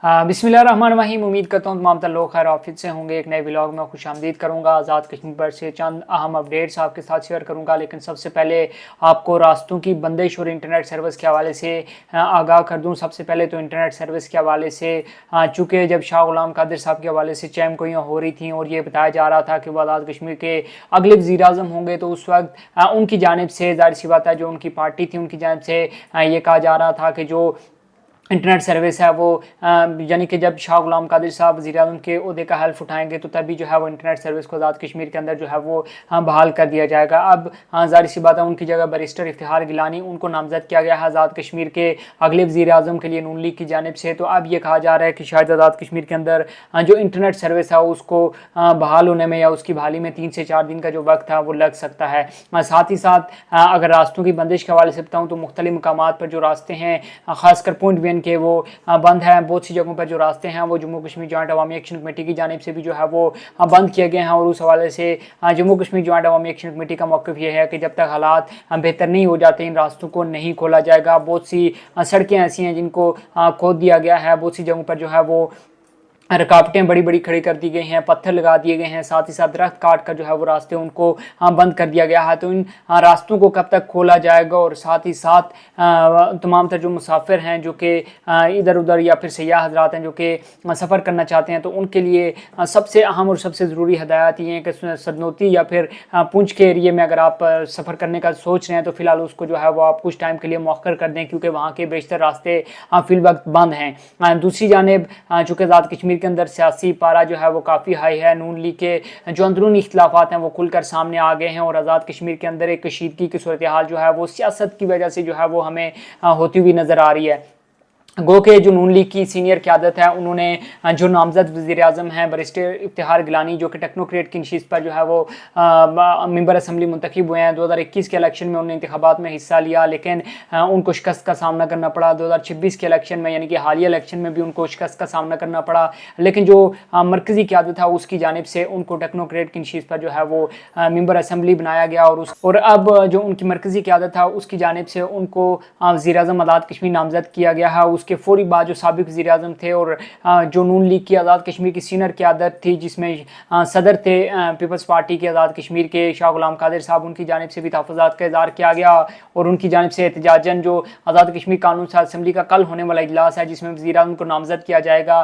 बिस्मिल्लाहिर्रहमानिर्रहीम। उम्मीद करता हूँ तमाम लोग खैर ऑफिस से होंगे। एक नए व्लॉग में खुश आमदीद करूँगा। आज़ाद कश्मीर पर से चंद अहम अपडेट्स आपके साथ शेयर करूँगा, लेकिन सबसे पहले आपको रास्तों की बंदिश और इंटरनेट सर्विस के हवाले से आगाह कर दूँ। सबसे पहले तो इंटरनेट सर्विस के हवाले से चूँकि जब शाह गुलाम कादिर साहब के हवाले से चैम कोइयाँ हो रही थी और ये बताया जा रहा था कि वो आज़ाद कश्मीर के अगले वज़ीर आज़म होंगे, तो उस वक्त उनकी जानिब से ज़ाहिर सी बात है जो उनकी पार्टी थी उनकी जानिब से ये कहा जा रहा था कि जो इंटरनेट सर्विस है वो यानी कि जब शाह गुलाम कादिर साहब वज़ीर आज़म के ओहदे का हल्फ उठाएंगे तो तभी जो है वो इंटरनेट सर्विस को आज़ाद कश्मीर के अंदर जो है वो बहाल कर दिया जाएगा। अब ज़ाहिर सी बात है उनकी जगह बैरिस्टर इफ्तिखार गिलानी उनको नामज़द किया गया है आज़ाद कश्मीर के अगले वज़ीर आज़म के लिए नून लीग की जानिब से। तो अब ये कहा जा रहा है कि शायद आज़ाद कश्मीर के अंदर जो इंटरनेट सर्विस है उसको बहाल होने में या उसकी बहाली में 3 से 4 दिन का जो वक्त है वो लग सकता है। साथ ही साथ अगर रास्तों की बंदिश के हवाले से बताऊँ तो मुख्तलिफ मकामात पर जो रास्ते हैं खासकर पॉइंट वन के वो बंद है। बहुत सी जगहों पर जो रास्ते हैं वो जम्मू कश्मीर जॉइंट अवामी एक्शन कमेटी की जानिब से भी जो है वो बंद किए गए हैं और उस हवाले से जम्मू कश्मीर जॉइंट अवामी एक्शन कमेटी का मौक़िफ़ ये है कि जब तक हालात बेहतर नहीं हो जाते इन रास्तों को नहीं खोला जाएगा। बहुत सी सड़कें ऐसी हैं जिनको खोद दिया गया है, बहुत सी जगहों पर जो है वो रुकावटें बड़ी बड़ी खड़ी कर दी गई हैं, पत्थर लगा दिए गए हैं, साथ ही साथ दरख्त काट कर जो है वो रास्ते उनको बंद कर दिया गया है। तो इन रास्तों को कब तक खोला जाएगा और साथ ही साथ तमाम तर जो मुसाफिर हैं जो कि इधर उधर या फिर सयाह हजरात हैं जो कि सफ़र करना चाहते हैं तो उनके लिए सबसे अहम और सबसे ज़रूरी हदायत ये है कि सदनोती या फिर पुंछ के एरिए में अगर आप सफ़र करने का सोच रहे हैं तो फ़िलहाल उसको जो है वो आप कुछ टाइम के लिए मौखर कर दें, क्योंकि वहाँ के बेशतर रास्ते फ़िल वक्त बंद हैं। दूसरी जानिब चूँकि आज़ाद कश्मीर के अंदर सियासी पारा जो है वो काफ़ी हाई है, नून लीग के जो अंदरूनी इख्तिलाफात हैं वो खुलकर सामने आ गए हैं और आज़ाद कश्मीर के अंदर एक कशीदगी की सूरत हाल जो है वो सियासत की वजह से जो है वो हमें होती हुई नज़र आ रही है। गो के जो नून लीग की सीनियर क़यादत है उन्होंने जो नामज़द वज़ीर आज़म हैं बैरिस्टर इफ्तिखार गिलानी जो कि टेक्नोक्रेट की नशीस पर जो है वो मेंबर असम्बली मुंतखब हुए हैं। 2021 के इलेक्शन में उन्होंने इंतखाबात में हिस्सा लिया, लेकिन उनको शिकस्त का सामना करना पड़ा। 2026 के इलेक्शन में यानी कि हालिया इलेक्शन में भी उनको शिकस्त का सामना करना पड़ा, लेकिन जो मरकज़ी क़यादत है उसकी जानिब से उनको टेक्नोक्रेट की नशीस पर जो है वो मेंबर असम्बली बनाया गया और अब जो उनकी मरकज़ी क़यादत है उसकी जानिब से उनको वज़ीर आज़म आज़ाद कश्मीर नामज़द किया गया है। उसके फौरी बाद जो साबिक़ वज़ीर आज़म थे और जो नून लीग की आज़ाद कश्मीर की सीनियर क़यादत थी जिसमें सदर थे पीपल्स पार्टी के आज़ाद कश्मीर के शाह गुलाम कादिर साहब, उनकी जानिब से भी तहफ़्फ़ुज़ात का इज़हार किया गया और उनकी जानिब से एहतजाजन जो आज़ाद कश्मीर कानून साज़ असम्बली का कल होने वाला इजलास है जिसमें वज़ीर आज़म को नामज़द किया जाएगा,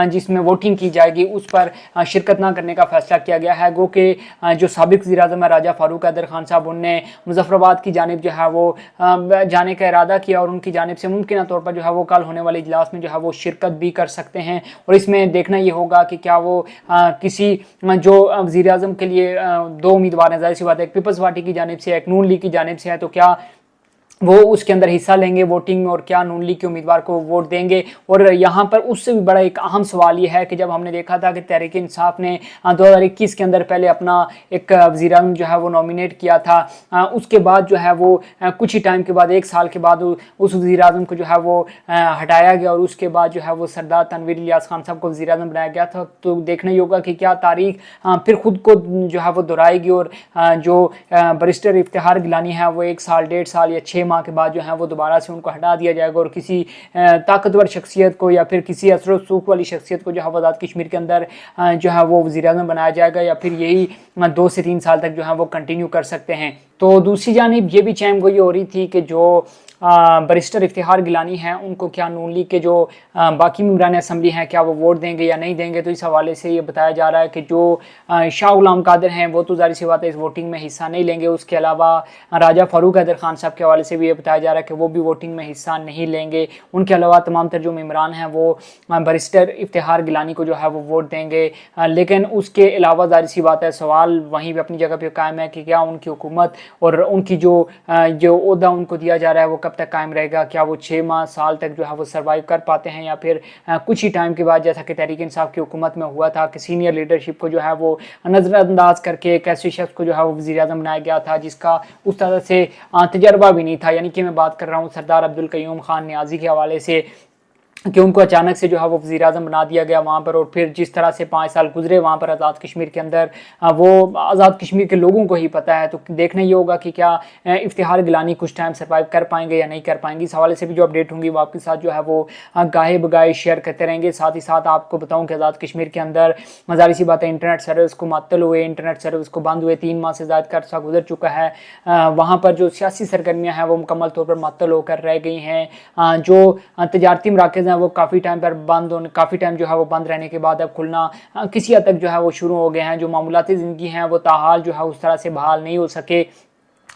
जिसमें वोटिंग की जाएगी, उस पर शिरकत न करने का फ़ैसला किया गया है। गो के जो साबिक़ वज़ीर आज़म है राजा फ़ारूक हैदर खान साहब उनने मुज़फ़्फ़राबाद की जानिब जो है वो जाने का इरादा किया और उनकी जानिब से मुमकिन तौर पर जो है वो कल होने वाले इजलास में जो है वो शिरकत भी कर सकते हैं। और इसमें देखना ये होगा कि क्या वो किसी जो वज़ीर आज़म के लिए 2 उम्मीदवार हैं, ज़ाहिर सी बात है एक पीपल्स पार्टी की जानिब से एक नून लीग की जानिब से है, तो क्या वो उसके अंदर हिस्सा लेंगे वोटिंग और क्या नून लीग के उम्मीदवार को वोट देंगे। और यहाँ पर उससे भी बड़ा एक अहम सवाल ये है कि जब हमने देखा था कि तहरीक इंसाफ ने 2021 के अंदर पहले अपना एक वज़ीर आज़म जो है वो नॉमिनेट किया था, उसके बाद जो है वो कुछ ही टाइम के बाद 1 साल के बाद उस वज़ीर आज़म को जो है वो हटाया गया और उसके बाद जो है वो सरदार तनवीर इलियास खान साहब को वज़ीर आज़म बनाया गया था। तो देखना ही होगा कि क्या तारीख फिर खुद को जो है वो दोहराएगी और जो बैरिस्टर इफ्तिखार गिलानी है वो 1 साल 1.5 साल या 6 माह के बाद जो है वो दोबारा से उनको हटा दिया जाएगा और किसी ताकतवर शख्सियत को या फिर किसी असर सूख वाली शख्सियत को जो है आज़ाद कश्मीर के अंदर जो है वो वज़ीर आज़म बनाया जाएगा या फिर यही 2 से 3 साल तक जो है वो कंटिन्यू कर सकते हैं। तो दूसरी जानिब ये भी चैम गोई हो रही थी कि जो बैरिस्टर इफ्तिखार गिलानी हैं उनको क्या नून लीग के जो बाकी मेंबरान असम्बली हैं क्या वो वोट देंगे या नहीं देंगे। तो इस हवाले से ये बताया जा रहा है कि जो शाह गुलाम कादिर हैं वो तो ज़ाहिर सी बात है इस वोटिंग में हिस्सा नहीं लेंगे। उसके अलावा राजा फ़ारूक हैदर खान साहब के हवाले से भी ये बताया जा रहा है कि वो भी वोटिंग में हिस्सा नहीं लेंगे। उनके अलावा तमाम तर जो मेंबरान हैं वो बैरिस्टर इफ्तिखार गिलानी को जो है वो वोट देंगे, लेकिन उसके अलावा ज़ाहिर सी बात है सवाल वहीं पर अपनी जगह पर कायम है कि क्या उनकी हुकूमत और उनकी जो ओहदा उनको दिया जा रहा है वो कब तक कायम रहेगा। क्या वो 6 माह साल तक जो है वो सर्वाइव कर पाते हैं या फिर कुछ ही टाइम के बाद जैसा कि तहरीक इंसाफ की हुकूमत में हुआ था कि सीनियर लीडरशिप को जो है वो नज़रअंदाज करके एक ऐसे शख्स को जो है वो वज़ीर आज़म बनाया गया था जिसका उस तरह से तजर्बा भी नहीं था। यानी कि मैं बात कर रहा हूँ सरदार अब्दुल क़य्यूम ख़ान नियाज़ी के हवाले से कि उनको अचानक से जो है वो वज़ीर आज़म बना दिया गया वहाँ पर, और फिर जिस तरह से 5 साल गुजरे वहाँ पर आज़ाद कश्मीर के अंदर, वो आज़ाद कश्मीर के लोगों को ही पता है। तो देखना ये होगा कि क्या इफ्तिखार गिलानी कुछ टाइम सर्वाइव कर पाएंगे या नहीं कर पाएंगे। इस हवाले से भी जो अपडेट होंगी वो आपके साथ जो है वो गाहे बगाए शेयर करते रहेंगे। साथ ही साथ आपको बताऊँ कि आज़ाद कश्मीर के अंदर ज़ाहिर सी बात है इंटरनेट सर्विस को मुअत्तल हुए, इंटरनेट सर्विस को बंद हुए 3 माह से ज़्यादा का अर्सा गुजर चुका है। वहाँ पर जो सियासी सरगर्मियाँ हैं वो मुकम्मल तौर पर मुअत्तल होकर रह गई हैं। जो तजारती मराकज़ हैं वो काफ़ी टाइम पर काफ़ी टाइम जो है वो बंद रहने के बाद अब खुलना किसी हद तक जो है वो शुरू हो गए हैं। जो मामूलाती ज़िंदगी हैं वो ताहाल जो है उस तरह से बहाल नहीं हो सके।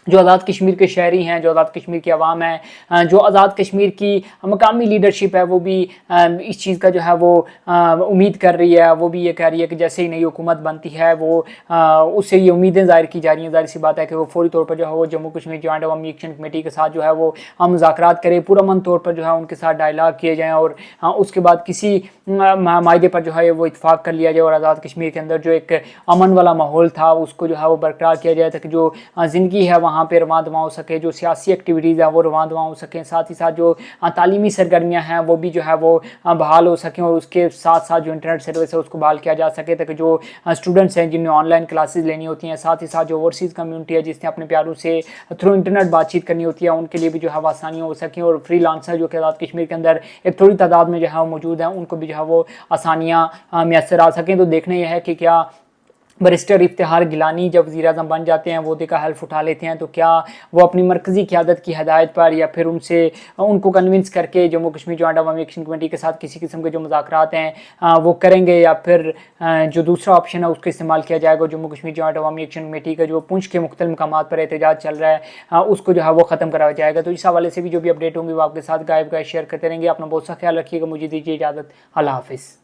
जो आज़ाद कश्मीर के शहरी हैं, जो आज़ाद कश्मीर की आवाम है, जो आज़ाद कश्मीर की मकामी लीडरशिप है, वो भी इस चीज़ का जो है वो उम्मीद कर रही है। वो भी ये कह रही है कि जैसे ही नई हुकूमत बनती है वो उससे ये उम्मीदें ज़ाहिर की जा रही हैं। ज़ाहिर सी बात है कि वो फौरी तौर पर जो है वो जम्मू कश्मीर जॉइंट अवामी एक्शन कमेटी के साथ जो है वो मुज़ाकरात करें, पुरअमन तौर पर जो है उनके साथ डायलाग किए जाएँ, और उसके बाद किसी मायदे पर जो है वो इत्फाक़ कर लिया जाए, और आज़ाद कश्मीर के अंदर जो एक अमन वाला माहौल था उसको जो है वो बरकरार किया जाए, ताकि जो ज़िंदगी है वहाँ पे रवां दवां हो सके, जो सियासी एक्टिविटीज़ हैं वो रवां दवां हो सकें। साथ ही साथ जो तालीमी सरगर्मियाँ हैं वो भी जो है वो बहाल हो सकें, और उसके साथ साथ जो इंटरनेट सर्विस है उसको बहाल किया जा सके, ताकि जो स्टूडेंट्स हैं जिन्हें ऑनलाइन क्लासेस लेनी होती हैं, साथ ही साथ जो ओवरसीज़ कम्युनिटी है जिसने अपने प्यारों से थ्रू इंटरनेट बातचीत करनी होती है, उनके लिए भी जो है वो आसानियाँ हो सकें। और फ्री लांसर जो कि आज़ाद कश्मीर के अंदर एक थोड़ी तादाद में जो है वो मौजूद हैं, उनको भी जो है वो आसानियाँ मैसर आ सकें। तो देखना यह है कि क्या बैरिस्टर इफ्तिखार गिलानी जब वज़ीर आज़म बन जाते हैं, वोदे का हल्फ उठा लेते हैं, तो क्या वो अपनी मरकज़ी क़यादत की हदायत पर या फिर उनको कन्विंस करके जम्मू कश्मीर जॉइंट अवामी एक्शन कमेटी के साथ किसी किस्म के जो मुज़ाकरात हैं वो करेंगे, या फिर जो दूसरा ऑप्शन है उसका इस्तेमाल किया जाएगा। जम्मू कश्मीर जॉइंट अवामी एक्शन कमेटी का जो पुंछ के मुख्तलिफ मकामात पर एहतजाज चल रहा है उसको जो है वो ख़त्म कराया जाएगा। तो इस हवाले से भी जो भी अपडेट होंगी वो आपके साथ गायब शेयर करते रहेंगे। अपना बहुत सा ख्याल रखिएगा। मुझे दीजिए इजाज़त। अल्लाह हाफ़िज़।